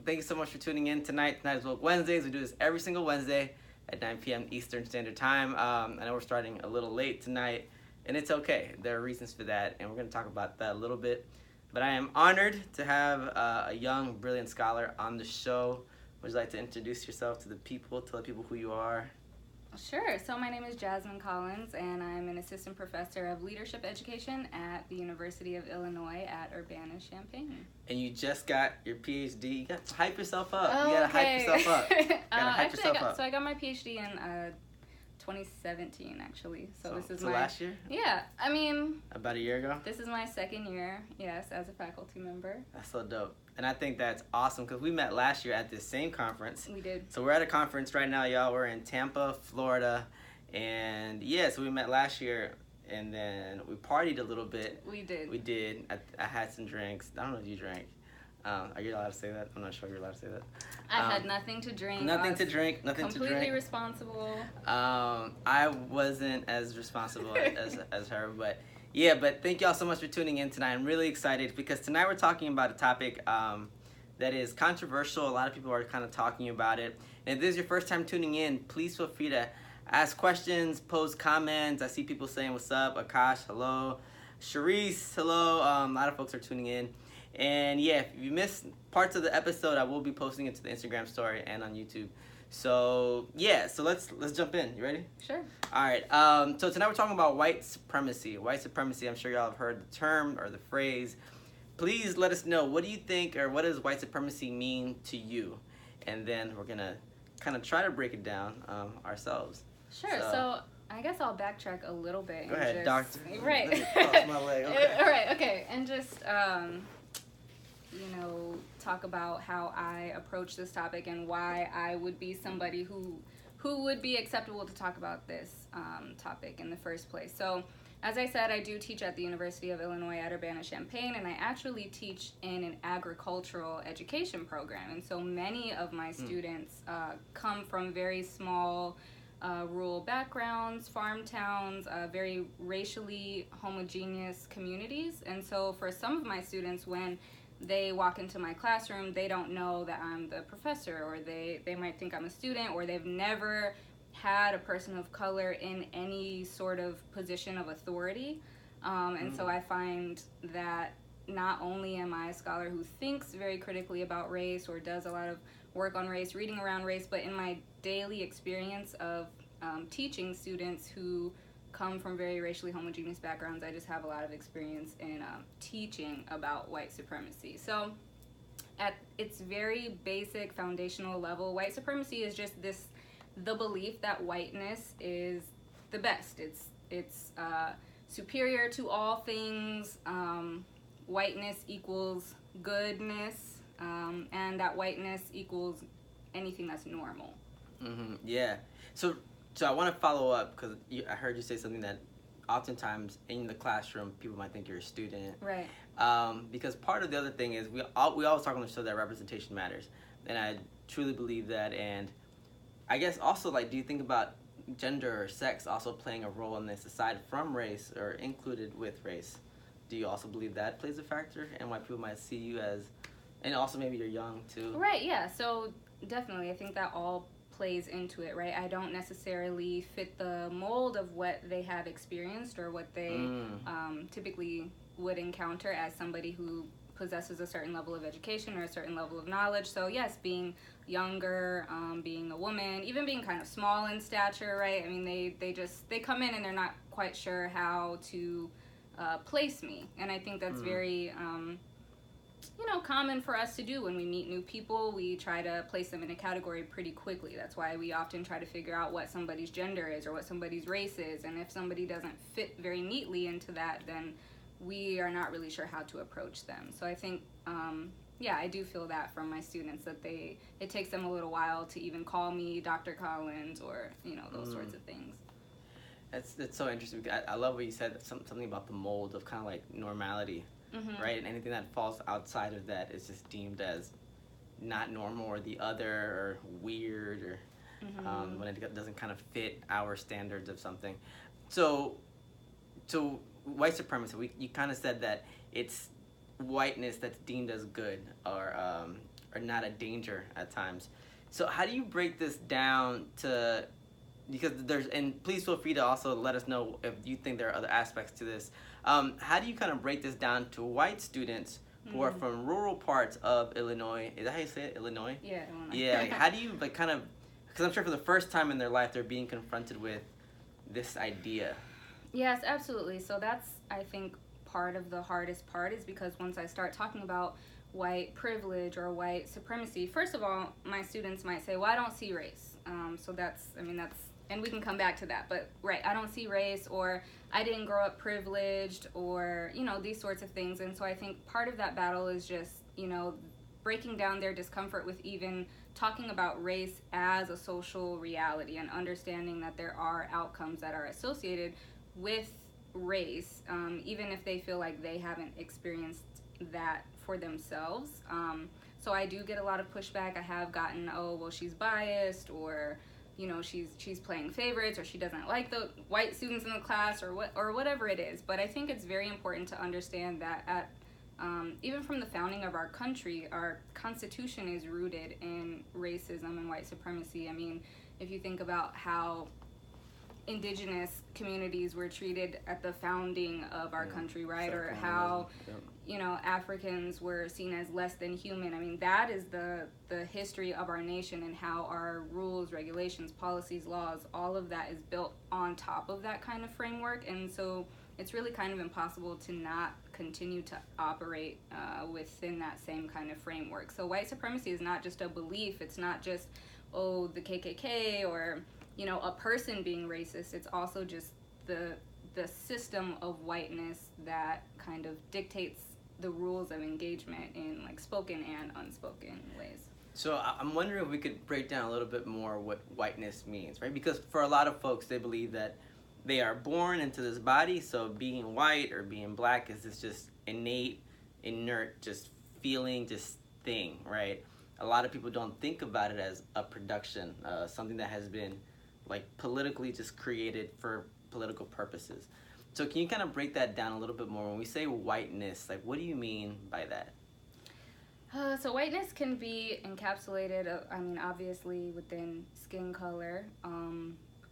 Thank you so much for tuning in tonight. Tonight is Woke Wednesdays. We do this every single Wednesday at 9 p.m. Eastern Standard Time. I know we're starting a little late tonight, and it's okay. There are reasons for that, and we're going to talk about that a little bit. But I am honored to have a young, brilliant scholar on the show. Would you like to introduce yourself to the people, tell the people who you are? Sure. So my name is Jasmine Collins, and I'm an assistant professor of leadership education at the University of Illinois at Urbana-Champaign. And you just got your PhD. You got to hype yourself up. Oh, you got to okay. hype yourself up. You got to hype yourself up. So I got my PhD in 2017, actually. So this is my last year? Yeah. I mean, about a year ago? This is my second year, yes, as a faculty member. That's so dope. And I think that's awesome because we met last year at this same conference. We did. So we're at a conference right now, y'all. We're in Tampa, Florida. And yeah, so we met last year and then we partied a little bit. We did. We did. I had some drinks. I don't know if you drank. Are you allowed to say that? I'm not sure you're allowed to say that. I had nothing to drink. Nothing to drink. Completely responsible. I wasn't as responsible as her, but yeah. But thank y'all so much for tuning in tonight. I'm really excited because tonight we're talking about a topic that is controversial. A lot of people are kind of talking about it. And if this is your first time tuning in, please feel free to ask questions, post comments. I see people saying what's up. Akash, hello. Sharice, hello. A lot of folks are tuning in. And yeah, if you missed parts of the episode, I will be posting it to the Instagram story and on YouTube. So yeah, so let's jump in. You ready? Sure. All right. So tonight we're talking about white supremacy. White supremacy. I'm sure y'all have heard the term or the phrase. Please let us know, what do you think, or what does white supremacy mean to you? And then we're gonna kind of try to break it down ourselves. Sure. So I guess I'll backtrack a little bit. Go ahead, doctor. Right. Let me cross my leg. Okay. All right. Okay. And just talk about how I approach this topic and why I would be somebody who would be acceptable to talk about this topic in the first place. So, as I said, I do teach at the University of Illinois at Urbana-Champaign, and I actually teach in an agricultural education program. And so many of my students come from very small rural backgrounds, farm towns, very racially homogeneous communities. And so for some of my students, when they walk into my classroom, they don't know that I'm the professor, or they might think I'm a student, or they've never had a person of color in any sort of position of authority. And so I find that not only am I a scholar who thinks very critically about race or does a lot of work on race, reading around race, but in my daily experience of teaching students who come from very racially homogeneous backgrounds, I just have a lot of experience in teaching about white supremacy. So at its very basic foundational level, white supremacy is just the belief that whiteness is the best. It's superior to all things. Whiteness equals goodness, and that whiteness equals anything that's normal. Mm-hmm. Yeah. So I want to follow up because I heard you say something that oftentimes in the classroom people might think you're a student. Right. Because part of the other thing is we always talk on the show that representation matters, and I truly believe that. And I guess also, like, do you think about gender or sex also playing a role in this aside from race or included with race? Do you also believe that plays a factor in why people might see you as, and also maybe you're young too? Right. Yeah. So definitely, I think that all plays into it, right? I don't necessarily fit the mold of what they have experienced or what they typically would encounter as somebody who possesses a certain level of education or a certain level of knowledge. So yes, being younger, being a woman, even being kind of small in stature, right? I mean, they come in and they're not quite sure how to place me, and I think that's very common for us to do when we meet new people. We try to place them in a category pretty quickly. That's why we often try to figure out what somebody's gender is or what somebody's race is, and if somebody doesn't fit very neatly into that, then we are not really sure how to approach them. So I think I do feel that from my students, that it takes them a little while to even call me Dr. Collins or those sorts of things. That's so interesting. I love what you said, something about the mold of kind of like normality. Mm-hmm. Right, and anything that falls outside of that is just deemed as not normal or the other or weird or when it doesn't kind of fit our standards of something. So white supremacy, you kind of said that it's whiteness that's deemed as good or are not a danger at times. So how do you break this down to, because there's, and please feel free to also let us know if you think there are other aspects to this. How do you kind of break this down to white students who are from rural parts of Illinois? Is that how you say it, Illinois? Yeah, Illinois. Yeah, like how do you like kind of, because I'm sure for the first time in their life they're being confronted with this idea. Yes, absolutely. So that's, I think, part of the hardest part, is because once I start talking about white privilege or white supremacy, first of all, my students might say, well, I don't see race. So that's, and we can come back to that, but right, I don't see race, or I didn't grow up privileged, or, these sorts of things. And so I think part of that battle is just, breaking down their discomfort with even talking about race as a social reality, and understanding that there are outcomes that are associated with race, even if they feel like they haven't experienced that for themselves. So I do get a lot of pushback. I have gotten, oh, well, she's biased, or she's playing favorites, or she doesn't like the white students in the class, or whatever it is. But I think it's very important to understand that even from the founding of our country, our Constitution is rooted in racism and white supremacy. I mean, if you think about how indigenous communities were treated at the founding of our country, right? Or how, Africans were seen as less than human. I mean, that is the history of our nation, and how our rules, regulations, policies, laws, all of that is built on top of that kind of framework. And so it's really kind of impossible to not continue to operate within that same kind of framework. So white supremacy is not just a belief. It's not just, oh, the KKK, or a person being racist. It's also just the system of whiteness that kind of dictates the rules of engagement in like spoken and unspoken ways. So I'm wondering if we could break down a little bit more what whiteness means, right? Because for a lot of folks, they believe that they are born into this body, so being white or being black is this just innate, inert, just feeling, just thing, right? A lot of people don't think about it as a production, something that has been like politically just created for political purposes. So can you kind of break that down a little bit more? When we say whiteness, like what do you mean by that? So whiteness can be encapsulated, obviously within skin color.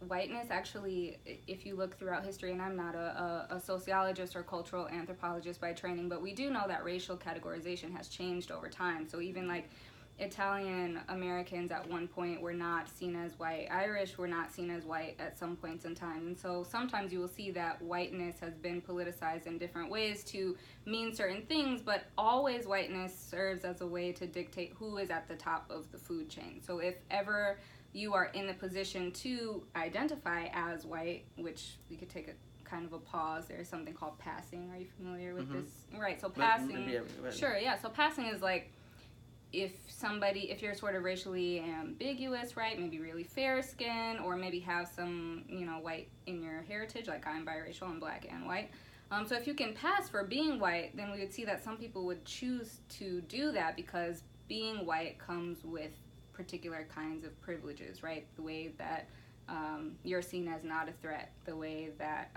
Whiteness actually, if you look throughout history, and I'm not a sociologist or cultural anthropologist by training, but we do know that racial categorization has changed over time. So even like Italian Americans at one point were not seen as white. Irish were not seen as white at some points in time. And so sometimes you will see that whiteness has been politicized in different ways to mean certain things, but always whiteness serves as a way to dictate who is at the top of the food chain. So if ever you are in the position to identify as white, which we could take a kind of a pause, there's something called passing. Are you familiar with this? Right, so passing, sure, yeah, so passing is like, if you're sort of racially ambiguous, right, maybe really fair skin, or maybe have some, white in your heritage, like I'm biracial, I'm black and white. So if you can pass for being white, then we would see that some people would choose to do that because being white comes with particular kinds of privileges, right? The way that you're seen as not a threat, the way that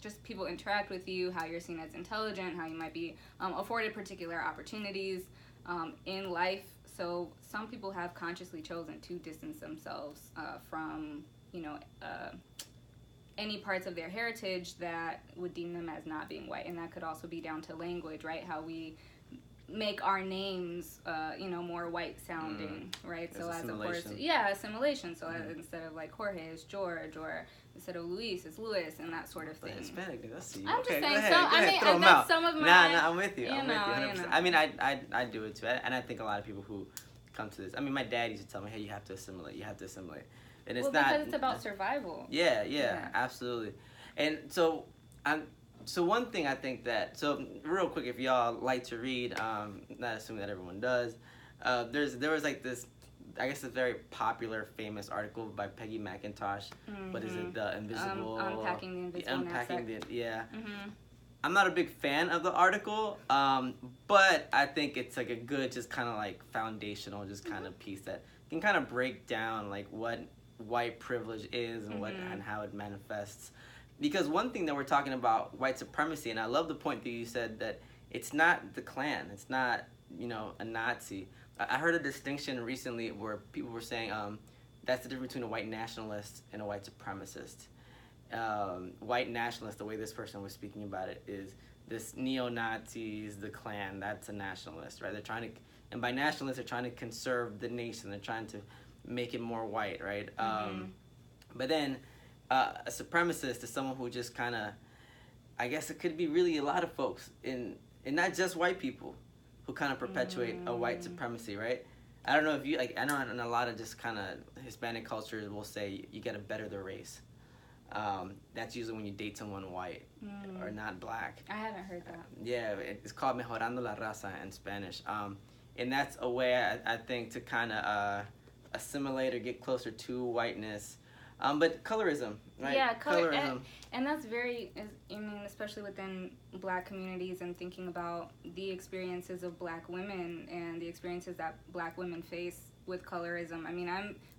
just people interact with you, how you're seen as intelligent, how you might be afforded particular opportunities in life. So some people have consciously chosen to distance themselves from, any parts of their heritage that would deem them as not being white. And that could also be down to language, right? How we make our names, more white sounding, right? So as of course, assimilation. So instead of like Jorge, it's George, or instead of Luis, it's Louis, and that sort of thing. Hispanic, let's see. I'm okay, just saying. that's some of my. Nah, I'm with you. I'm with you 100%. I mean, I do it too, and I think a lot of people who come to this. I mean, my dad used to tell me, "Hey, you have to assimilate. You have to assimilate." And it's not. Because it's about survival. Yeah, absolutely. And so So one thing I think that, so real quick, if y'all like to read, not assuming that everyone does, there was like this, I guess a very popular, famous article by Peggy McIntosh. What is it? The Invisible... Unpacking the Invisible Knapsack. Yeah. Mm-hmm. I'm not a big fan of the article, but I think it's like a good, just kind of like foundational, just kind of piece that can kind of break down like what white privilege is and what and how it manifests. Because one thing that we're talking about white supremacy, and I love the point that you said that it's not the Klan, it's not, a Nazi. I heard a distinction recently where people were saying that's the difference between a white nationalist and a white supremacist. White nationalist, the way this person was speaking about it, is this neo-Nazis, the Klan. That's a nationalist, right? They're trying to, and by nationalists, they're trying to conserve the nation. They're trying to make it more white, right? But then a supremacist is someone who just kind of, I guess it could be really a lot of folks, and not just white people, who kind of perpetuate a white supremacy, right? I don't know if you, like, I know in a lot of just kind of Hispanic cultures will say you got to better the race. That's usually when you date someone white or not black. I haven't heard that. Yeah, it's called mejorando la raza in Spanish. And that's a way, I think, to kind of assimilate or get closer to whiteness. But colorism, right? Yeah, colorism. And that's very, I mean, especially within black communities and thinking about the experiences of black women and the experiences that black women face with colorism. I mean,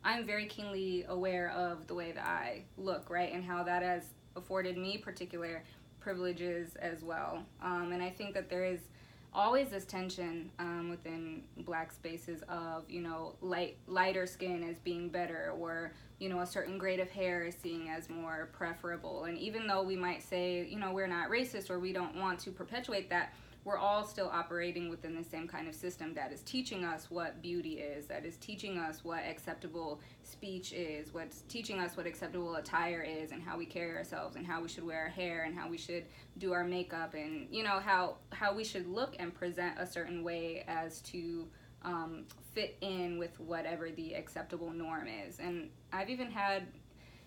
I'm very keenly aware of the way that I look, right? And how that has afforded me particular privileges as well. And I think that there is always this tension within black spaces of, you know, lighter skin as being better, or, you know, a certain grade of hair is seen as more preferable. And even though we might say, you know, we're not racist or we don't want to perpetuate that, we're all still operating within the same kind of system that is teaching us what beauty is, that is teaching us what acceptable speech is, what's teaching us what acceptable attire is, and how we carry ourselves, and how we should wear our hair, and how we should do our makeup, and, you know, how we should look and present a certain way as to fit in with whatever the acceptable norm is. And I've even had,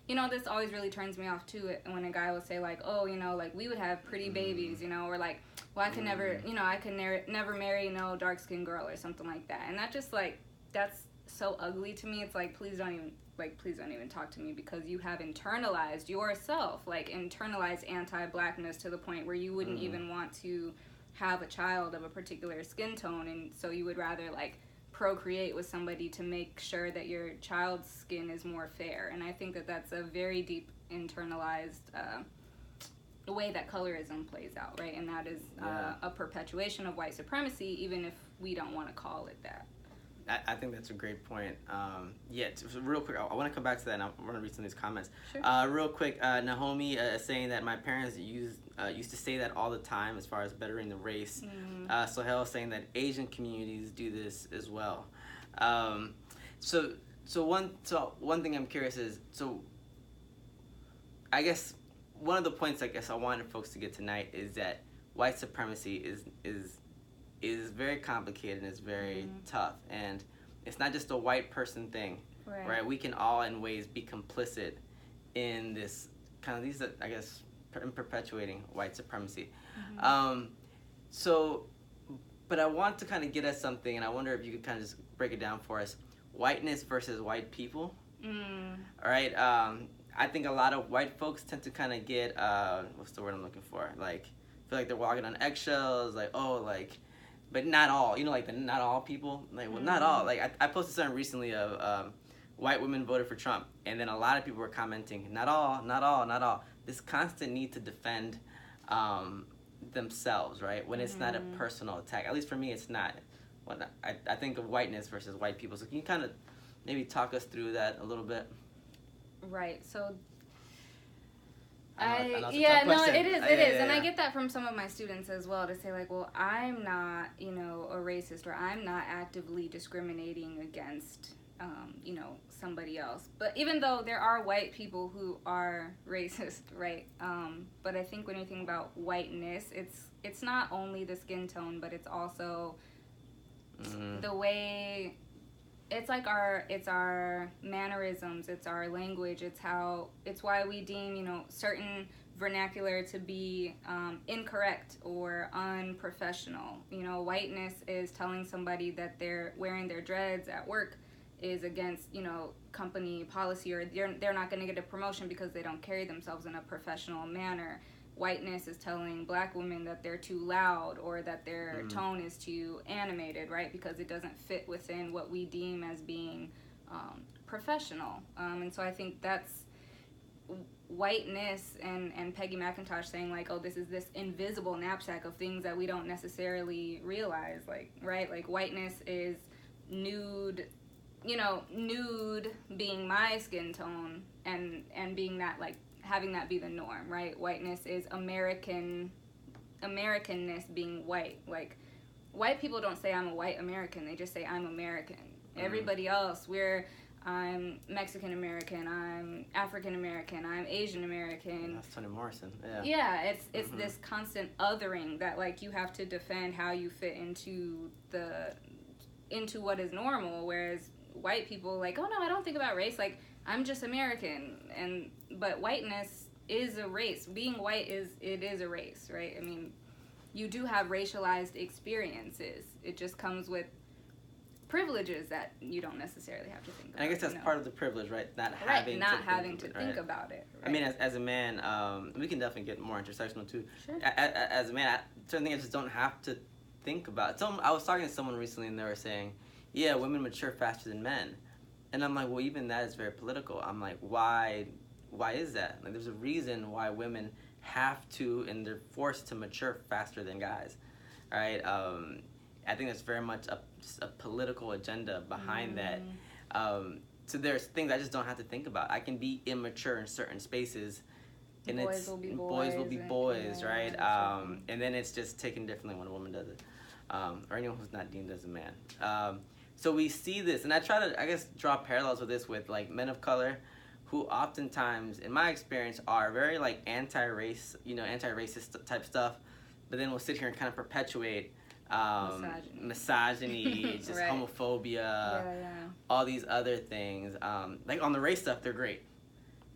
you know, this always really turns me off too, when a guy will say, like, oh, you know, like, we would have pretty babies, you know, or like, well, I can never, you know, I can never marry no dark-skinned girl or something like that. And that just, like, that's so ugly to me. It's like, please don't even talk to me, because you have internalized yourself, like, internalized anti-blackness to the point where you wouldn't even want to have a child of a particular skin tone, and so you would rather, like, procreate with somebody to make sure that your child's skin is more fair. And I think that that's a very deep internalized way that colorism plays out, right? And that is a perpetuation of white supremacy, even if we don't want to call it that. I think that's a great point. Real quick, I want to come back to that, and I want to read some of these comments. Sure. Real quick, Naomi is saying that my parents used to say that all the time as far as bettering the race. Sohail is saying that Asian communities do this as well. So one thing I'm curious is, so I guess one of the points I guess I wanted folks to get tonight is that white supremacy is very complicated and it's very tough, and it's not just a white person thing, right? We can all in ways be complicit in this kind of these, I guess, in perpetuating white supremacy. But I want to kind of get at something, and I wonder if you could kind of just break it down for us. Whiteness versus white people. All right. I think a lot of white folks tend to kind of get what's the word I'm looking for? Like, feel like they're walking on eggshells. Like, oh, like, but not all. You know, like the not all people. Like, well, not all. Like, I posted something recently of white women voted for Trump, and then a lot of people were commenting, not all, not all, not all. This constant need to defend themselves, right? When it's not a personal attack. At least for me, it's not. When I think of whiteness versus white people. So can you kind of maybe talk us through that a little bit? Right. So it is, and I get that from some of my students as well, to say, like, well, I'm not, you know, a racist, or I'm not actively discriminating against somebody else. But even though there are white people who are racist, right? But I think when you think about whiteness, it's not only the skin tone, but it's also the way. It's like our mannerisms, it's our language, it's why we deem, certain vernacular to be incorrect or unprofessional. Whiteness is telling somebody that they're wearing their dreads at work is against, company policy, or they're not going to get a promotion because they don't carry themselves in a professional manner. Whiteness is telling black women that they're too loud, or that their tone is too animated, right? Because it doesn't fit within what we deem as being professional. And so I think that's whiteness, and Peggy McIntosh saying, like, oh, this is this invisible knapsack of things that we don't necessarily realize, like, right? Like, whiteness is nude, nude being my skin tone, and being that, like, having that be the norm, right? Whiteness is Americanness being white. Like, white people don't say I'm a white American, they just say I'm American. Everybody else, I'm Mexican American, I'm African American, I'm Asian American. That's Toni Morrison. Yeah. Yeah, it's this constant othering that, like, you have to defend how you fit into what is normal, whereas white people, like, oh no, I don't think about race, like, I'm just American. But whiteness is a race. Being white is a race, right? I mean, you do have racialized experiences. It just comes with privileges that you don't necessarily have to think about. And I guess that's part of the privilege, right? Not having to think about it. Right? I mean, as a man, we can definitely get more intersectional too. Sure. As a man, certain things I just don't have to think about. I was talking to someone recently, and they were saying, yeah, women mature faster than men. And I'm like, well, even that is very political. I'm like, why is that? Like, there's a reason why women have to, and they're forced to mature faster than guys, right? I think there's very much a political agenda behind that. So there's things I just don't have to think about. I can be immature in certain spaces, and boys will be boys, right? And then it's just taken differently when a woman does it, or anyone who's not deemed as a man. So we see this, and I try to, I guess, draw parallels with this with, like, men of color, who oftentimes, in my experience, are very, like, anti-racist type stuff, but then will sit here and kind of perpetuate misogyny, just right. Homophobia, all these other things. Like, on the race stuff, they're great,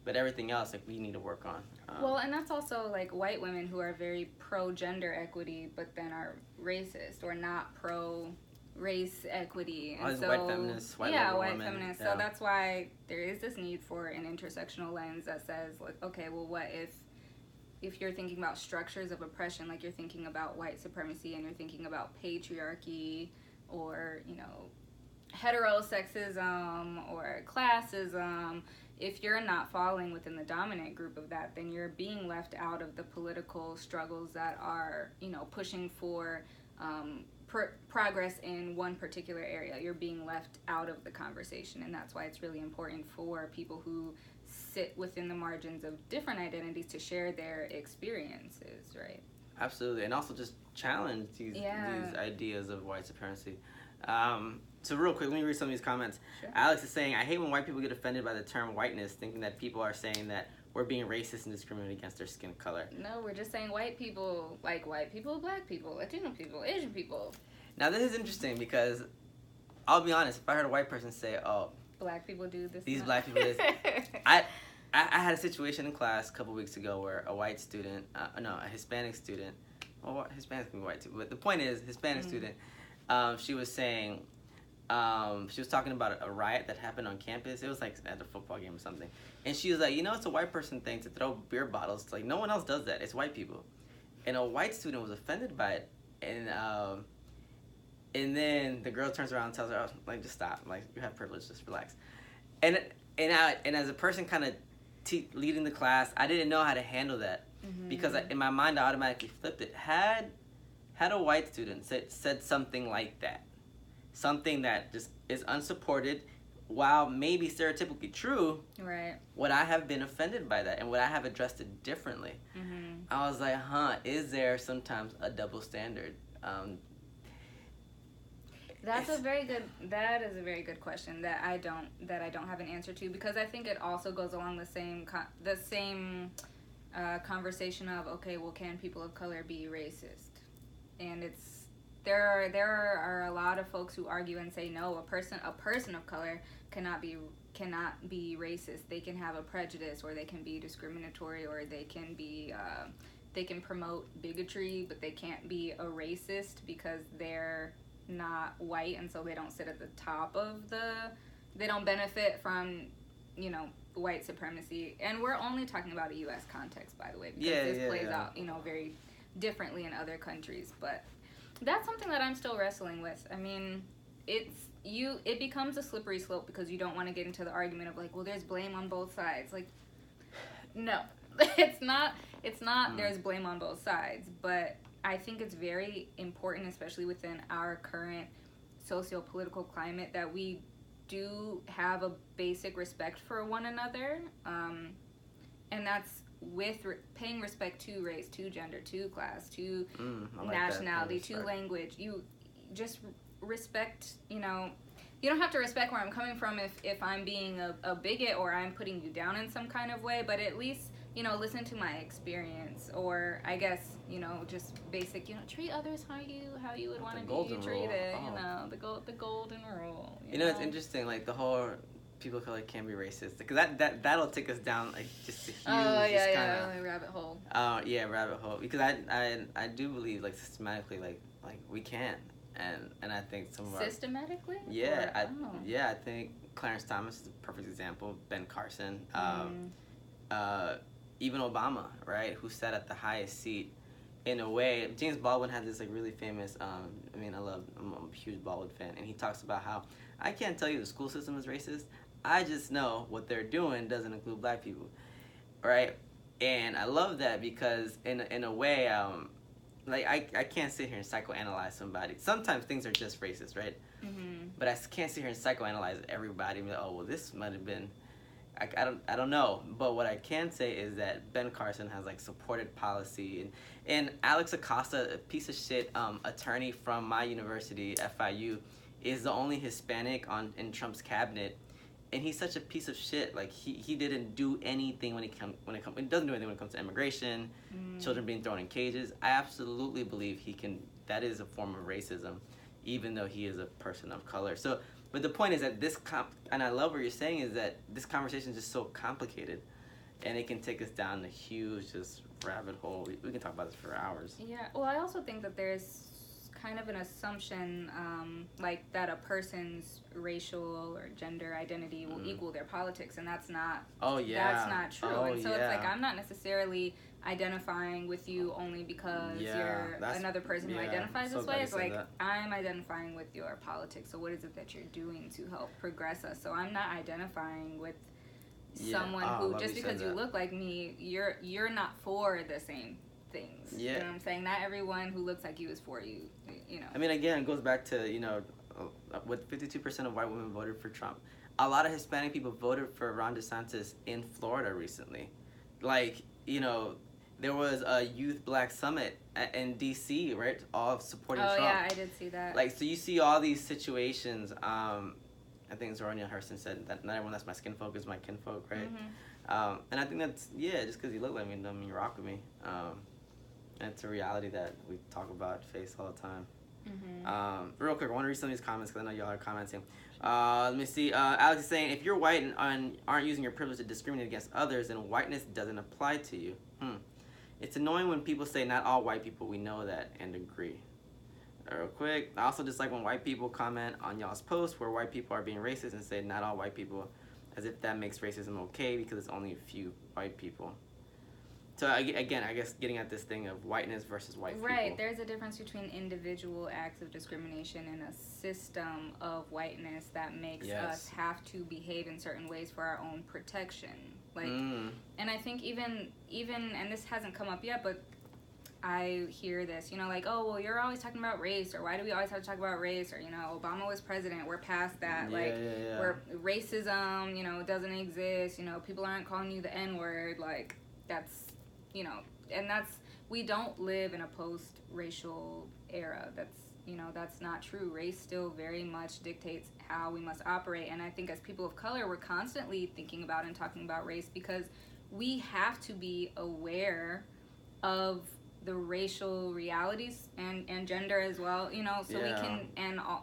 but everything else, like, we need to work on. Well, and that's also, like, white women who are very pro-gender equity, but then are racist or not pro-race equity. And so, white feminists, white feminists. So that's why there is this need for an intersectional lens that says, like, okay, well, what if you're thinking about structures of oppression, like you're thinking about white supremacy and you're thinking about patriarchy or, heterosexism or classism, if you're not falling within the dominant group of that, then you're being left out of the political struggles that are, pushing for progress in one particular area. You're being left out of the conversation, and that's why it's really important for people who sit within the margins of different identities to share their experiences, right? Absolutely, and also just challenge these ideas of white supremacy. So real quick, let me read some of these comments. Sure. Alex is saying, I hate when white people get offended by the term whiteness, thinking that people are saying that we're being racist and discriminating against their skin color. No, we're just saying white people, like white people, black people, Latino people, Asian people. Now this is interesting because, I'll be honest, if I heard a white person say, oh, black people do this, these black people do this, I had a situation in class a couple weeks ago where a white student, a Hispanic student, well, Hispanics can be white too, but the point is, Hispanic student, she was saying, she was talking about a riot that happened on campus. It was like at a football game or something. And she was like, it's a white person thing to throw beer bottles. It's like, no one else does that. It's white people. And a white student was offended by it. And then the girl turns around and tells her, like, just stop. Like, you have privilege, just relax. And as a person kind of leading the class, I didn't know how to handle that. Because in my mind, I automatically flipped it. Had a white student said something like that, something that just is unsupported, while maybe stereotypically true, right? Would I have been offended by that, and would I have addressed it differently? I was like, is there sometimes a double standard? That is a very good question that I don't have an answer to, because I think it also goes along the same conversation of, okay, well, can people of color be racist? And there are a lot of folks who argue and say, no, a person of color cannot be racist. They can have a prejudice, or they can be discriminatory, or they can promote bigotry, but they can't be a racist because they're not white, and so they don't sit at the top of they don't benefit from white supremacy. And we're only talking about a U.S. context, by the way, because this plays out very differently in other countries. But that's something that I'm still wrestling with. I mean, it becomes a slippery slope because you don't want to get into the argument of, like, well, there's blame on both sides. Like, no, it's not there's blame on both sides, but I think it's very important, especially within our current socio-political climate that we do have a basic respect for one another, and that's with paying respect to race, to gender, to class, to nationality, to language. You just respect, you don't have to respect where I'm coming from if I'm being a bigot or I'm putting you down in some kind of way, but at least, listen to my experience, or I guess, just basic, treat others how you would want to be treated, the golden rule. It's interesting, like the whole people can't be racist, because that'll take us down like just a huge rabbit hole. Rabbit hole, because I do believe like systematically like we can, and I think some of systematically I think Clarence Thomas is a perfect example, Ben Carson, even Obama, right, who sat at the highest seat. In a way, James Baldwin had this like really famous. I'm a huge Baldwin fan, and he talks about how I can't tell you the school system is racist. I just know what they're doing doesn't include black people, right? And I love that because in a way, like I can't sit here and psychoanalyze somebody. Sometimes things are just racist, right? Mm-hmm. But I can't sit here and psychoanalyze everybody and be like, oh well, this might have been. I don't know, but what I can say is that Ben Carson has like supported policy, and Alex Acosta, a piece of shit attorney from my university, FIU, is the only Hispanic in Trump's cabinet, and he's such a piece of shit. Like he didn't do anything he doesn't do anything when it comes to immigration, children being thrown in cages. I absolutely believe he can. That is a form of racism, even though he is a person of color. So. But the point is that and I love what you're saying, is that this conversation is just so complicated, and it can take us down a huge just rabbit hole. We can talk about this for hours. Yeah, well, I also think that there's kind of an assumption, like that a person's racial or gender identity will equal their politics, and that's not. That's not true. And so it's like I'm not necessarily identifying with you only because you're another person who identifies this way. It's like I'm identifying with your politics. So what is it that you're doing to help progress us? So I'm not identifying with someone who just because you look like me, you're not for the same things. You know what I'm saying? Not everyone who looks like you is for you. I mean, again, it goes back to what 52% of white women voted for Trump. A lot of Hispanic people voted for Ron DeSantis in Florida recently. Like, there was a youth black summit in D.C., right? All supporting Trump. Oh, yeah, I did see that. Like, so you see all these situations. I think Zoronia Hurston said that not everyone that's my skin folk is my kinfolk, right? Mm-hmm. And I think that's, just because you look like me doesn't mean you rock with me. And it's a reality that we talk about, face all the time. Mm-hmm. Real quick, I want to read some of these comments because I know y'all are commenting. Let me see. Alex is saying, if you're white and aren't using your privilege to discriminate against others, then whiteness doesn't apply to you. It's annoying when people say not all white people, we know that, and agree. Real quick, I also dislike when white people comment on y'all's posts where white people are being racist and say not all white people, as if that makes racism okay because it's only a few white people. So again, I guess getting at this thing of whiteness versus white people. Right, there's a difference between individual acts of discrimination and a system of whiteness that makes us have to behave in certain ways for our own protection. Like, and I think even, and this hasn't come up yet, but I hear this, like, oh, well, you're always talking about race, or why do we always have to talk about race, or, Obama was president, we're past that, where racism, doesn't exist, people aren't calling you the N-word, like, that's, and we don't live in a post-racial era. That's not true. Race still very much dictates how we must operate, and I think as people of color, we're constantly thinking about and talking about race because we have to be aware of the racial realities and gender as well, so we can,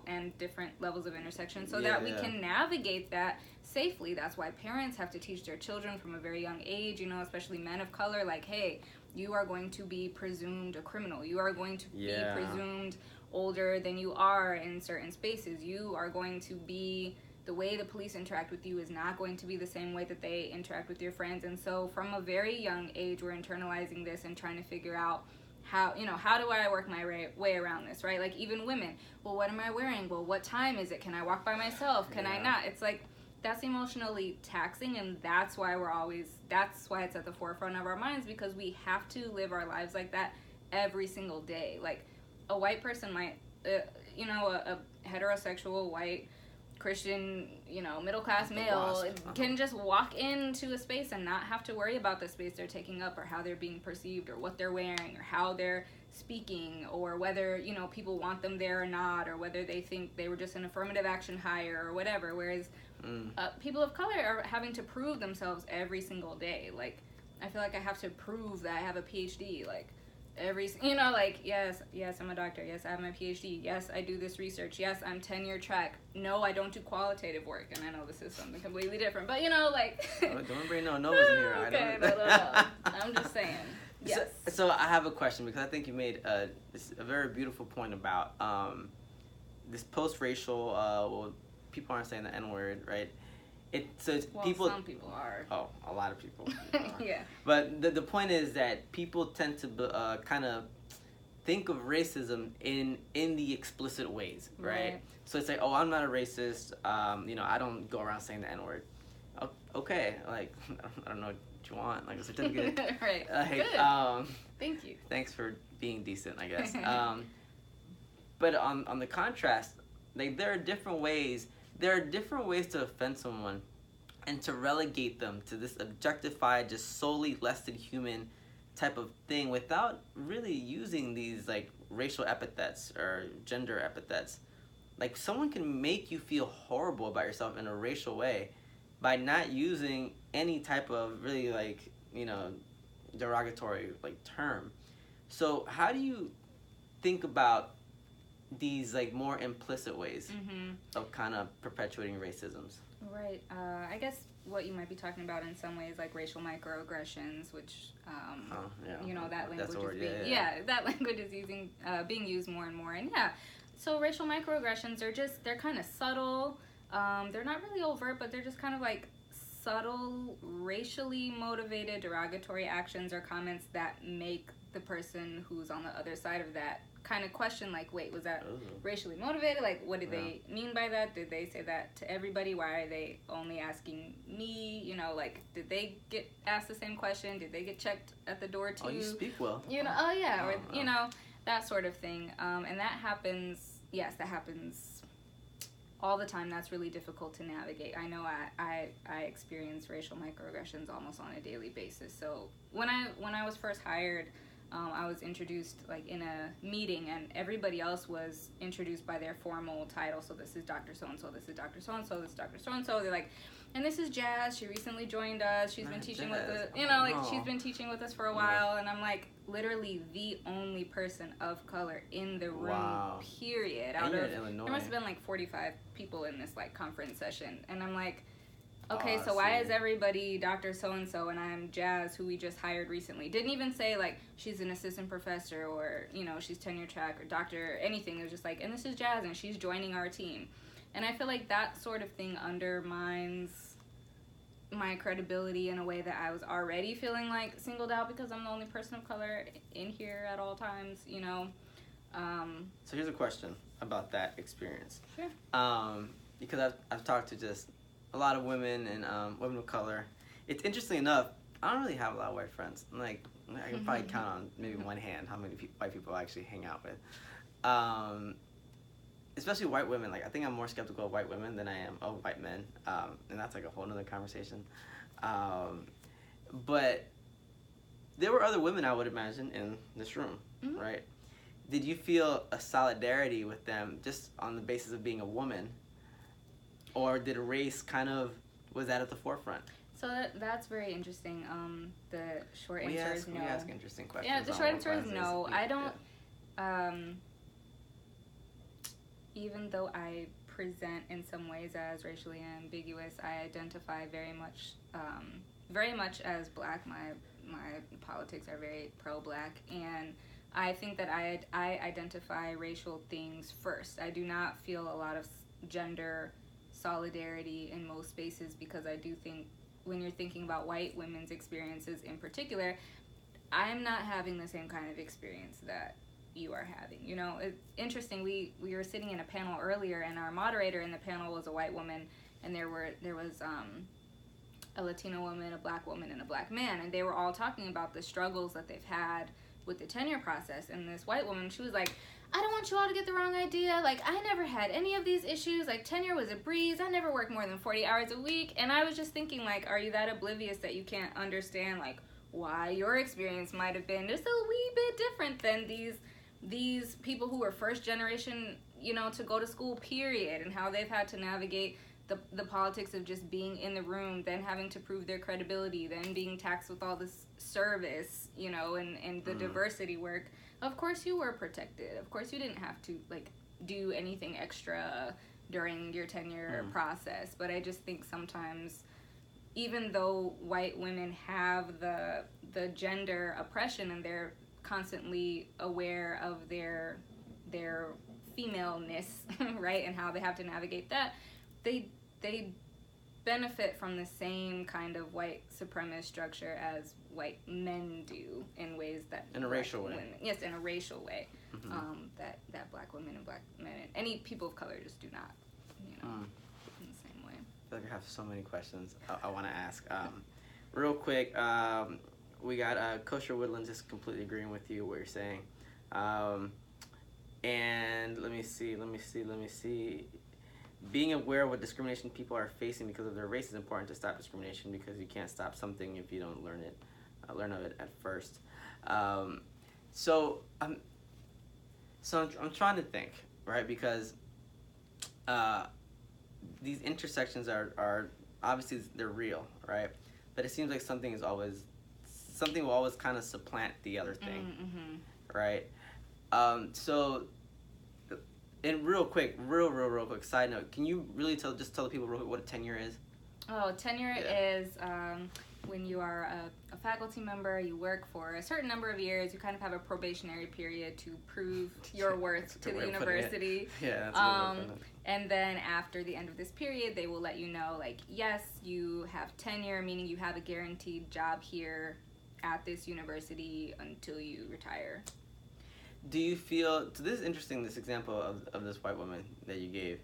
and different levels of intersection, so that we can navigate that safely. That's why parents have to teach their children from a very young age, especially men of color, like, hey, you are going to be presumed a criminal. You are going to be presumed older than you are in certain spaces. You are going to be, the way the police interact with you is not going to be the same way that they interact with your friends. And so from a very young age, we're internalizing this and trying to figure out how do I work my way around this, right? Like, even women, well, what am I wearing? Well, what time is it? Can I walk by myself? Can I not? It's like, that's emotionally taxing, and that's why it's at the forefront of our minds, because we have to live our lives like that every single day. Like, a white person might, heterosexual white Christian, middle class male can just walk into a space and not have to worry about the space they're taking up or how they're being perceived or what they're wearing or how they're speaking or whether, people want them there or not, or whether they think they were just an affirmative action hire or whatever. Whereas people of color are having to prove themselves every single day. Like, I feel like I have to prove that I have a PhD. Like, yes, I'm a doctor. Yes, I have my PhD. Yes, I do this research. Yes, I'm tenure track. No, I don't do qualitative work. And I know this is something completely different, but don't bring no novels in here. Okay, no. I'm just saying. Yes. So I have a question, because I think you made a very beautiful point about this post-racial. People aren't saying the N-word, right? People. Some people are. Oh, a lot of people. Yeah. But the point is that people tend to kind of think of racism in the explicit ways, right? So it's like, oh, I'm not a racist. I don't go around saying the N-word. Okay, like I don't know what you want, like a certificate. Right. Good. Thank you. Thanks for being decent, I guess. But on the contrast, like there are different ways. There are different ways to offend someone and to relegate them to this objectified, just solely less than human type of thing without really using these like racial epithets or gender epithets. Like someone can make you feel horrible about yourself in a racial way by not using any type of really like, derogatory like term. So how do you think about these like more implicit ways of kind of perpetuating racisms? Right. I guess what you might be talking about in some ways, like racial microaggressions, which that language that language is being used more and more. And so racial microaggressions are they're kind of subtle. They're not really overt, but they're just kind of like subtle, racially motivated derogatory actions or comments that make the person who's on the other side of that kind of question, like, wait, was that racially motivated? Like, what did they mean by that? Did they say that to everybody? Why are they only asking me? Like, did they get asked the same question? Did they get checked at the door too? Oh, you speak well. That sort of thing. And that happens, that happens all the time. That's really difficult to navigate. I know I experience racial microaggressions almost on a daily basis. So when I was first hired, I was introduced like in a meeting, and everybody else was introduced by their formal title. So this is Dr. So-and-so, this is Dr. So-and-so, this is Dr. So-and-so. They're like, and this is Jazz. She recently joined us. She's been teaching with us, she's been teaching with us for a while. And I'm like, literally the only person of color in the room, period. There must have been like 45 people in this like conference session. And I'm like, okay, so why is everybody Dr. So-and-so and I'm Jazz, who we just hired recently? Didn't even say, like, she's an assistant professor or, she's tenure track or doctor or anything. It was just like, and this is Jazz and she's joining our team. And I feel like that sort of thing undermines my credibility in a way that I was already feeling, like, singled out because I'm the only person of color in here at all times, So here's a question about that experience. Sure. Because I've talked to just a lot of women and women of color. It's interesting enough, I don't really have a lot of white friends. Like, I can probably count on maybe one hand how many white people I actually hang out with. Especially white women. Like, I think I'm more skeptical of white women than I am of white men. And that's like a whole nother conversation. But there were other women, I would imagine, in this room, right? Did you feel a solidarity with them just on the basis of being a woman? Or did race was that at the forefront? So that's very interesting. The short answer is no. We ask interesting questions. Yeah, the short answer is no. I don't, even though I present in some ways as racially ambiguous, I identify very much as Black. My politics are very pro-Black, and I think that I identify racial things first. I do not feel a lot of gender solidarity in most spaces, because I do think when you're thinking about white women's experiences in particular, I'm not having the same kind of experience that you are having. It's interesting. We were sitting in a panel earlier, and our moderator in the panel was a white woman, and there was a Latina woman, a Black woman, and a Black man, and they were all talking about the struggles that they've had with the tenure process. And this white woman, she was like, I don't want you all to get the wrong idea. Like, I never had any of these issues. Like, tenure was a breeze. I never worked more than 40 hours a week. And I was just thinking, like, are you that oblivious that you can't understand, like, why your experience might have been just a wee bit different than these people who were first generation, you know, to go to school, period, and how they've had to navigate the politics of just being in the room, then having to prove their credibility, then being taxed with all this service, you know, and the diversity work. Of course you were protected. Of course you didn't have to, like, do anything extra during your tenure process. But I just think sometimes, even though white women have the gender oppression and they're constantly aware of their femaleness, right, and how they have to navigate that, they benefit from the same kind of white supremacist structure as white men do in ways that in a racial way. Yes, in a racial way. That black women and black men and any people of color just do not, you know, in the same way. I feel like I have so many questions I want to ask. Real quick, we got Kosher Woodlands just completely agreeing with you what you're saying. And let me see. Being aware of what discrimination people are facing because of their race is important to stop discrimination, because you can't stop something if you don't learn of it at first. So I'm trying to think, right? Because these intersections are obviously they're real, right? But it seems like something will always kind of supplant the other thing, right? So. And real quick, real quick side note, can you really tell the people real quick what a tenure is? Oh, tenure is when you are a faculty member, you work for a certain number of years, you kind of have a probationary period to prove your worth to the university. Yeah, that's a good way of putting it. And then after the end of this period, they will let you know, like, yes, you have tenure, meaning you have a guaranteed job here at this university until you retire. Do you feel, so this is interesting, this example of this white woman that you gave,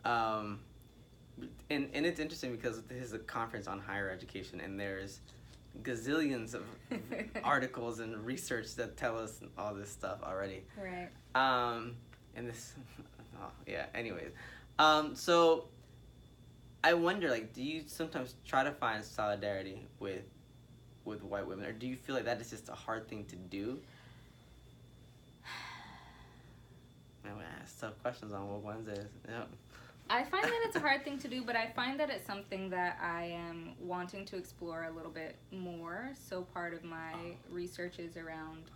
and it's interesting because this is a conference on higher education, and there's gazillions of articles and research that tell us all this stuff already. Right. And this, anyways. So I wonder, like, do you sometimes try to find solidarity with white women, or do you feel like that is just a hard thing to do? Man, we ask tough questions on Woke Wednesdays. Yep. I find that it's a hard thing to do, but I find that it's something that I am wanting to explore a little bit more. So part of my research is around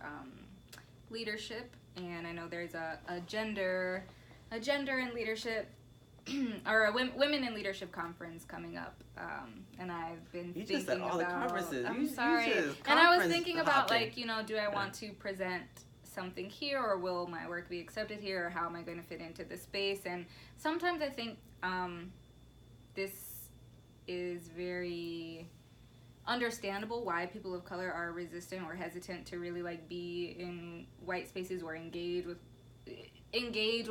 leadership, and I know there's a gender in leadership or a women in leadership conference coming up, and I've been thinking just said all about. the conferences. I'm sorry, and I was thinking about, like, you know, do I want to present something here, or will my work be accepted here, or how am I going to fit into the space? And sometimes I think this is very understandable why people of color are resistant or hesitant to really, like, be in white spaces or engage with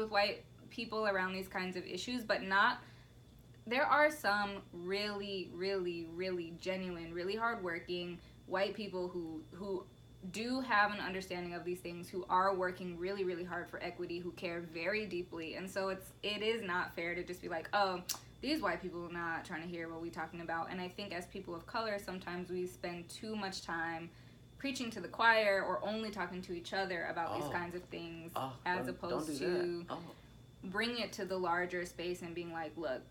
white people around these kinds of issues, but there are some really, really, really genuine, really hardworking white people who do have an understanding of these things, who are working really, really hard for equity, who care very deeply. And so it is not fair to just be like, oh, these white people are not trying to hear what we're talking about. And I think as people of color, sometimes we spend too much time preaching to the choir or only talking to each other about these kinds of things, as opposed to bringing it to the larger space and being like, look,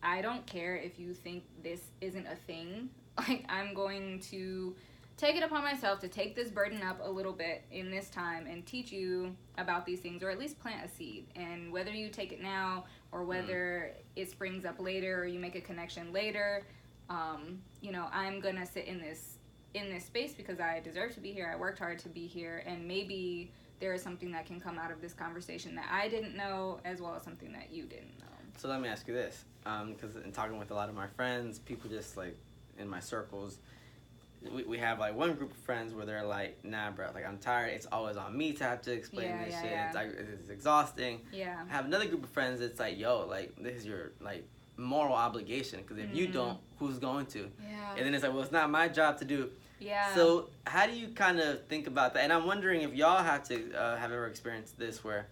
I don't care if you think this isn't a thing. Like, I'm going to take it upon myself to take this burden up a little bit in this time and teach you about these things, or at least plant a seed. And whether you take it now or whether it springs up later or you make a connection later, you know, I'm gonna sit in this space because I deserve to be here. I worked hard to be here, and maybe there is something that can come out of this conversation that I didn't know, as well as something that you didn't know. So let me ask you this, because in talking with a lot of my friends, people just, like, in my circles, we have, like, one group of friends where they're like, nah, bro, like, I'm tired. It's always on me to have to explain this shit. Yeah. It's, like, it's exhausting. Yeah. I have another group of friends that's like, yo, like, this is your, like, moral obligation, because if you don't, who's going to? Yeah. And then it's like, well, it's not my job to do. Yeah. So how do you kind of think about that? And I'm wondering if y'all have ever experienced this where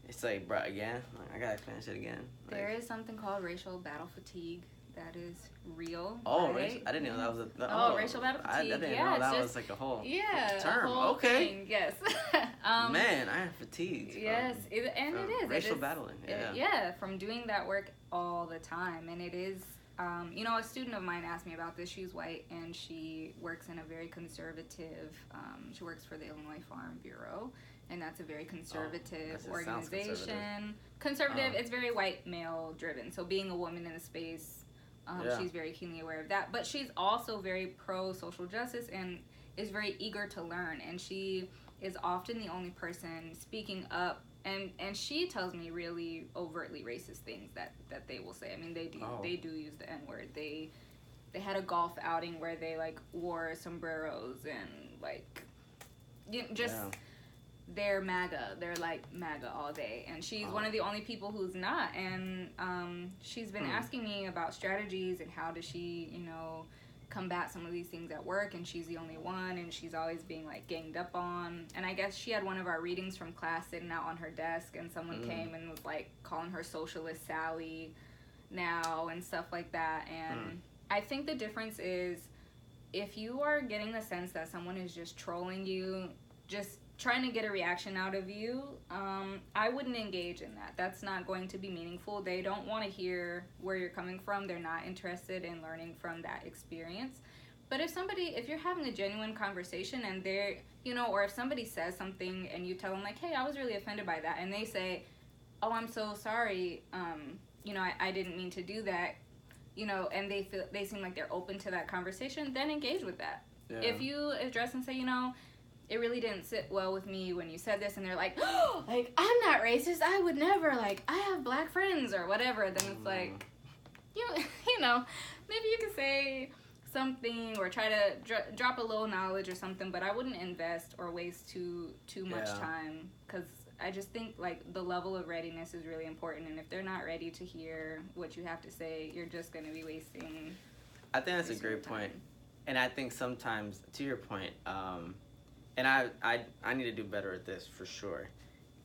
it's like, bro, again, I gotta finish it again. Like, there is something called racial battle fatigue that is real. oh, right? I didn't know that was racial battle fatigue. I didn't yeah, know that just, was like a whole term. term. A whole Okay. thing. Yes. Man, I have fatigue. Yes, it is. Racial battling. Yeah. Yeah, from doing that work all the time. And it is, a student of mine asked me about this. She's white, and she works in a very conservative, she works for the Illinois Farm Bureau, and that's a very conservative organization. Conservative, it's very white male driven. So being a woman in the space, she's very keenly aware of that. But she's also very pro social justice and is very eager to learn. And she is often the only person speaking up. And she tells me really overtly racist things that they will say. I mean, they do use the N-word. They had a golf outing where they like wore sombreros and like they're MAGA. They're like MAGA all day. And she's one of the only people who's not. And she's been asking me about strategies and how does she, combat some of these things at work. And she's the only one. And she's always being like ganged up on. And I guess she had one of our readings from class sitting out on her desk. And someone came and was like calling her Socialist Sally now and stuff like that. And I think the difference is if you are getting the sense that someone is just trolling you, just trying to get a reaction out of you, I wouldn't engage in that. That's not going to be meaningful. They don't want to hear where you're coming from. They're not interested in learning from that experience. But if you're having a genuine conversation and they're, or if somebody says something and you tell them like, hey, I was really offended by that, and they say, oh, I'm so sorry, I didn't mean to do that, and they seem like they're open to that conversation, then engage with that. Yeah. If you address and say, it really didn't sit well with me when you said this, and they're like, oh, like, I'm not racist, I would never, like, I have black friends or whatever, then it's like, maybe you could say something or try to drop a little knowledge or something, but I wouldn't invest or waste too much time, because I just think, like, the level of readiness is really important, and if they're not ready to hear what you have to say, you're just going to be wasting. I think that's a great point, and I think sometimes, to your point, and I need to do better at this for sure.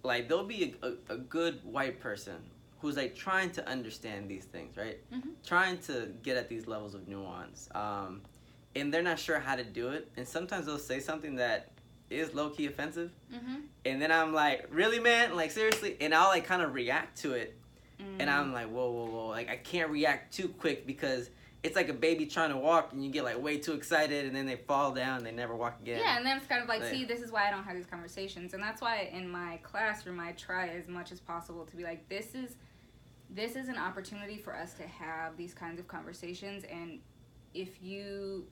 Like, there'll be a good white person who's like trying to understand these things, right? Mm-hmm. Trying to get at these levels of nuance. And they're not sure how to do it. And sometimes they'll say something that is low-key offensive. Mm-hmm. And then I'm like, really, man? Like, seriously? And I'll like kind of react to it. Mm-hmm. And I'm like, whoa. Like, I can't react too quick because it's like a baby trying to walk and you get like way too excited and then they fall down and they never walk again. Yeah, and then it's kind of like, see, this is why I don't have these conversations. And that's why in my classroom I try as much as possible to be like, this is an opportunity for us to have these kinds of conversations. And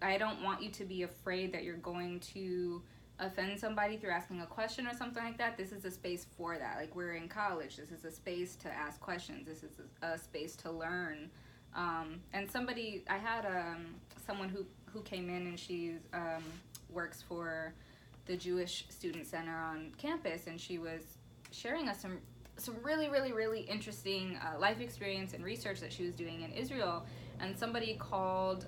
I don't want you to be afraid that you're going to offend somebody through asking a question or something like that. This is a space for that. Like, we're in college. This is a space to ask questions. This is a space to learn. And I had someone who came in, and she works for the Jewish Student Center on campus, and she was sharing us some really, really, really interesting life experience and research that she was doing in Israel. And somebody called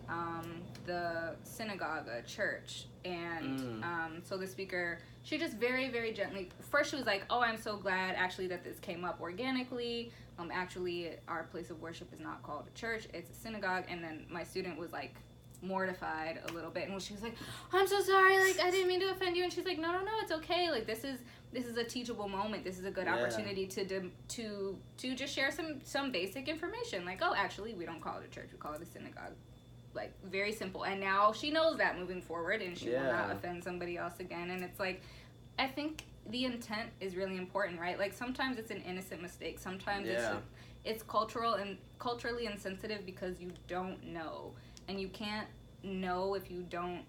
the synagogue a church, and so the speaker, she just very, very gently, first she was like, oh, I'm so glad actually that this came up organically. Actually, our place of worship is not called a church, it's a synagogue. And then my student was like mortified a little bit, and she was like, I'm so sorry, like, I didn't mean to offend you. And she's like, no, it's okay. Like, this is a teachable moment. This is a good opportunity to just share some basic information. Like, oh, actually, we don't call it a church, we call it a synagogue. Like, very simple. And now she knows that moving forward, and she will not offend somebody else again. And it's like, I think the intent is really important, right? Like, sometimes it's an innocent mistake. Sometimes it's culturally insensitive because you don't know. And you can't know if you don't,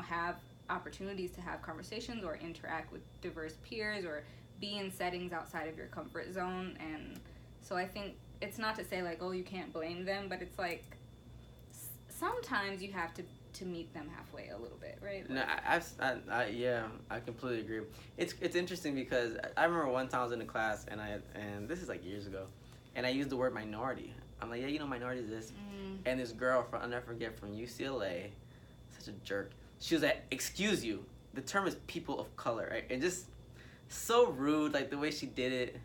have opportunities to have conversations or interact with diverse peers or be in settings outside of your comfort zone. And so I think it's not to say like, oh, you can't blame them, but it's like sometimes you have to meet them halfway a little bit, right? No, I completely agree. It's interesting because I remember one time I was in a class and this is like years ago, and I used the word minority. I'm like, minority is this. And this girl I'll never forget, from UCLA, such a jerk. she was like, "Excuse you." The term is people of color, right? And just so rude, like the way she did it.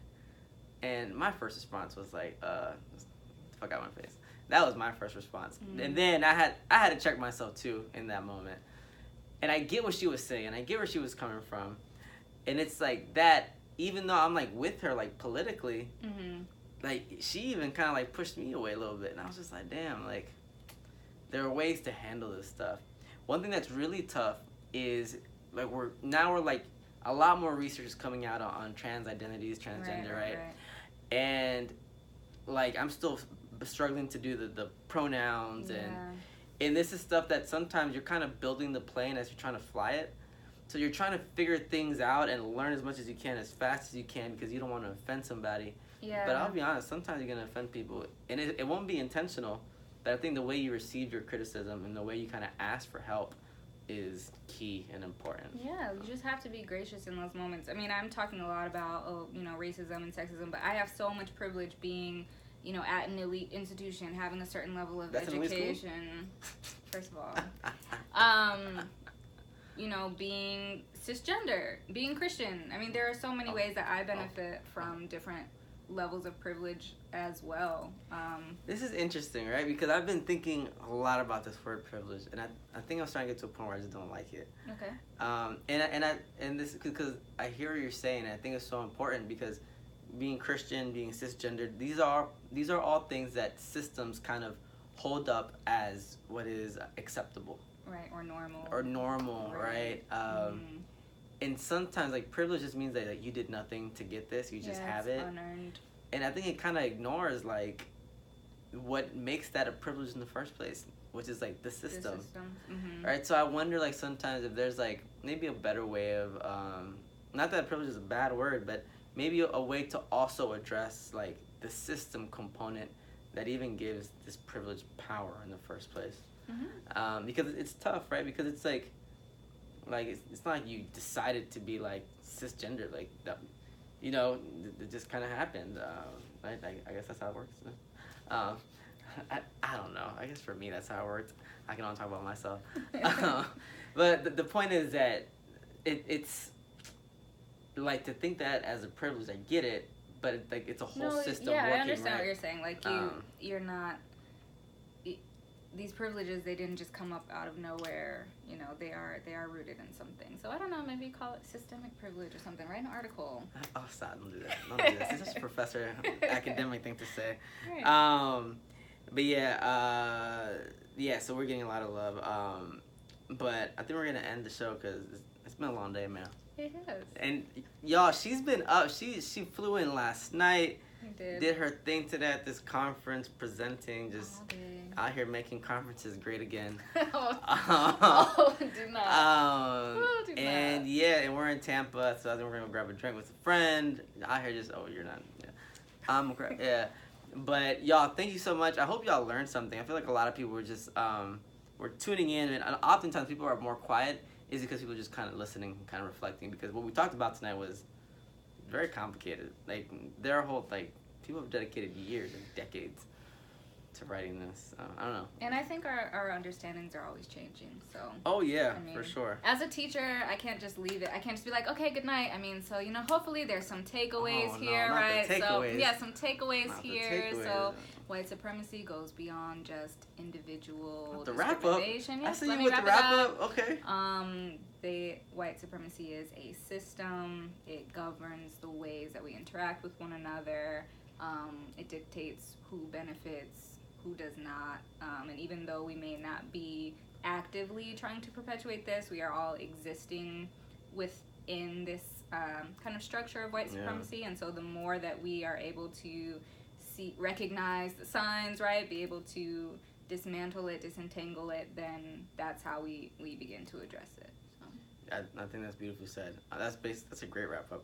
And my first response was like, fuck out my face. That was my first response. And then I had to check myself too in that moment. And I get what she was saying, and I get where she was coming from. And it's like that, even though I'm like with her like politically, like she even kind of like pushed me away a little bit. And I was just like, damn, like there are ways to handle this stuff. One thing that's really tough is like we're like a lot more research is coming out on trans identities, transgender, right? And like I'm still struggling to do the pronouns and this is stuff that sometimes you're kind of building the plane as you're trying to fly it. So you're trying to figure things out and learn as much as you can as fast as you can because you don't want to offend somebody. Yeah. But I'll be honest, sometimes you're going to offend people and it won't be intentional. But I think the way you receive your criticism and the way you kind of ask for help is key and important. Yeah, you just have to be gracious in those moments. I mean, I'm talking a lot about, racism and sexism, but I have so much privilege being, at an elite institution, having a certain level of education. First of all. Being cisgender, being Christian. I mean, there are so many ways that I benefit from different levels of privilege as well. This is interesting, right? Because I've been thinking a lot about this word privilege, and I think I'm starting to get to a point where I just don't like it. Okay. And this because I hear what you're saying, and I think it's so important because being Christian, being cisgender, these are all things that systems kind of hold up as what is acceptable. Right, or normal. Right? And sometimes, like, privilege just means that like, you did nothing to get this. You just have it. Unearned. And I think it kind of ignores, like, what makes that a privilege in the first place, which is, like, the system. Right? So I wonder, like, sometimes if there's, like, maybe a better way of, not that privilege is a bad word, but maybe a way to also address, like, the system component that even gives this privilege power in the first place. Because it's tough, right? Because it's, like it's not like you decided to be like cisgender, like that, it just kind of happened. I guess that's how it works. I don't know. I guess for me that's how it works. I can only talk about myself. But the point is that it's like to think that as a privilege. I get it, but it's a whole system. Yeah, working, I understand right? what you're saying. Like you're not. These privileges, they didn't just come up out of nowhere. They are rooted in something. So I don't know, maybe call it systemic privilege or something. Write an article. Oh, stop! Don't do that. Don't do that. It's just a professor academic thing to say. Right. But yeah. So we're getting a lot of love. But I think we're gonna end the show because it's been a long day, man. It has. And y'all, she's been up. She flew in last night. Did her thing today at this conference, presenting, just out here making conferences great again. Do not. And yeah, and we're in Tampa, so I think we're gonna grab a drink with a friend. Out here, just you're not. Yeah. Yeah. But y'all, thank you so much. I hope y'all learned something. I feel like a lot of people were just were tuning in, and oftentimes people are more quiet is because people are just kind of listening, kind of reflecting. Because what we talked about tonight was very complicated. Like their whole people have dedicated years and decades to writing this. I don't know. And I think our understandings are always changing. So. Oh yeah, for sure. As a teacher, I can't just leave it. I can't just be like, okay, good night. I mean, so hopefully there's some takeaways here, right? So yeah, some takeaways here. So white supremacy goes beyond just individual discrimination. I see you with the wrap up. Okay. White supremacy is a system. It governs the ways that we interact with one another. It dictates who benefits, who does not. And even though we may not be actively trying to perpetuate this, we are all existing within this kind of structure of white supremacy. And so the more that we are able to recognize the signs, right, be able to dismantle it, disentangle it, then that's how we begin to address it. I think that's beautifully said. That's a great wrap up.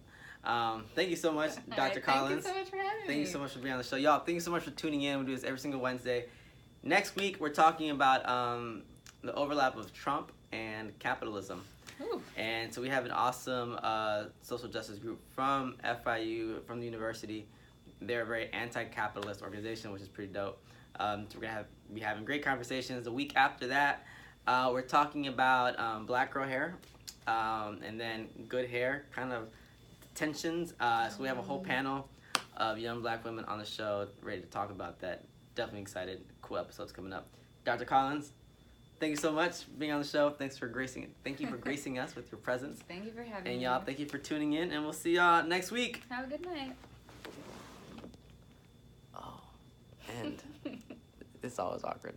Thank you so much, Dr. Collins. Thank you so much for having me. Thank you so much for being on the show. Y'all, thank you so much for tuning in. We do this every single Wednesday. Next week, we're talking about the overlap of Trump and capitalism. Ooh. And so we have an awesome social justice group from FIU, from the university. They're a very anti-capitalist organization, which is pretty dope. So we're going to be having great conversations. The week after that, We're talking about black girl hair, and then good hair, kind of tensions. So we have a whole panel of young black women on the show ready to talk about that. Definitely excited. Cool episodes coming up. Dr. Collins, thank you so much for being on the show. Thank you for gracing us with your presence. Thank you for having me. And y'all, thank you for tuning in, and we'll see y'all next week. Have a good night. Oh, and it's always awkward.